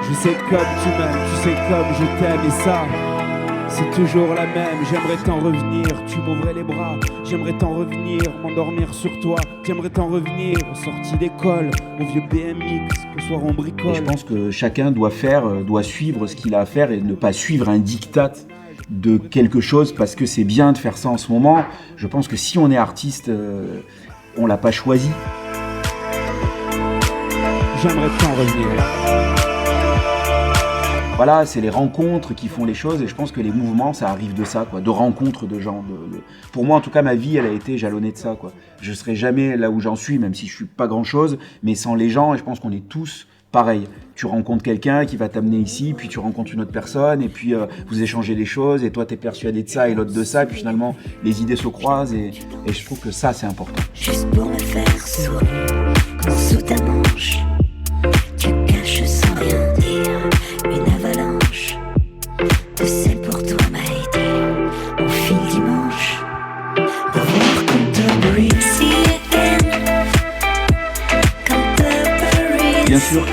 Je sais comme tu m'aimes, tu sais comme je t'aime et ça, c'est toujours la même. J'aimerais t'en revenir, tu m'ouvrais les bras. J'aimerais t'en revenir, m'endormir sur toi. J'aimerais t'en revenir aux sorties d'école, au vieux BMX, que soir on bricole. Et je pense que chacun doit suivre ce qu'il a à faire et ne pas suivre un diktat de quelque chose parce que c'est bien de faire ça en ce moment. Je pense que si on est artiste, on l'a pas choisi. J'aimerais t'en revenir. Voilà, c'est les rencontres qui font les choses et je pense que les mouvements, ça arrive de ça, quoi, de rencontres de gens. Pour moi, en tout cas, ma vie, elle a été jalonnée de ça, quoi. Je serai jamais là où j'en suis, même si je suis pas grand-chose, mais sans les gens, et je pense qu'on est tous pareils. Tu rencontres quelqu'un qui va t'amener ici, puis tu rencontres une autre personne, et puis vous échangez des choses, et toi, t'es persuadé de ça, et l'autre de ça, puis finalement, les idées se croisent, et je trouve que ça, c'est important. Juste pour me faire sourire, quand sous ta manche, tu caches sans rien dire une avalanche de celle pour toi m'a aidé. On file dimanche, revoir Canterbury. See you again, Canterbury. Bien sûr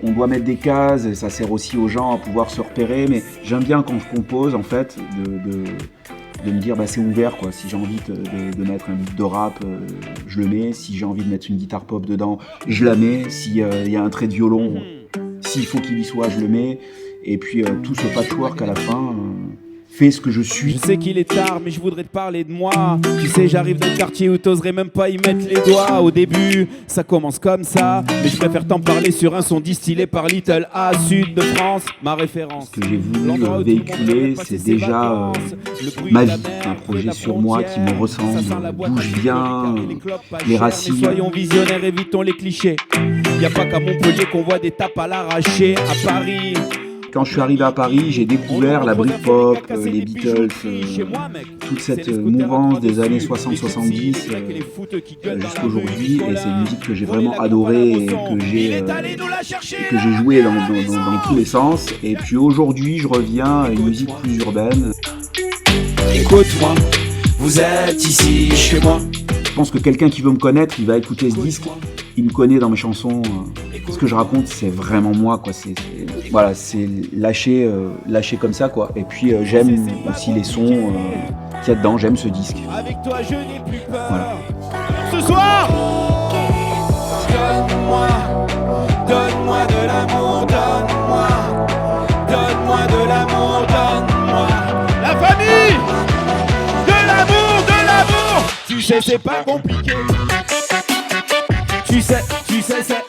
qu'on doit mettre des cases, et ça sert aussi aux gens à pouvoir se repérer, mais j'aime bien quand je compose, en fait, de me dire bah c'est ouvert quoi. Si j'ai envie de mettre un beat de rap, je le mets. Si j'ai envie de mettre une guitare pop dedans, je la mets. S'il y a un trait de violon, s'il faut qu'il y soit, je le mets. Et puis tout ce patchwork à la fin fait ce que je suis. Je sais qu'il est tard, mais je voudrais te parler de moi. Tu sais, j'arrive d'un quartier où t'oserais même pas y mettre les doigts. Au début, ça commence comme ça, mais je préfère t'en parler sur un son distillé par Little A, Sud de France, ma référence. Ce que j'ai voulu véhiculer, c'est déjà ma vie, un projet sur moi qui me ressemble, d'où je viens, les racines. Soyons visionnaires, évitons les clichés. Y a pas qu'à Montpellier qu'on voit des tapes à l'arraché. À Paris, quand je suis arrivé à Paris, j'ai découvert la Britpop, les Beatles, toute cette mouvance des années 60-70 jusqu'à aujourd'hui. Et c'est une musique que j'ai vraiment adorée et que j'ai jouée dans tous les sens. Et puis aujourd'hui, je reviens à une musique plus urbaine. écoute-moi, vous êtes ici chez moi. Je pense que quelqu'un qui veut me connaître, il va écouter ce disque. Il me connaît dans mes chansons. Ce que je raconte, c'est vraiment moi, quoi. Voilà, c'est lâché comme ça, quoi. Et puis j'aime aussi les sons qu'il y a dedans. J'aime ce disque. Avec toi, je n'ai plus peur. Voilà. Ce soir, donne-moi de l'amour, donne-moi de l'amour, donne-moi la famille, de l'amour. Tu sais, c'est pas compliqué. Tu sais, c'est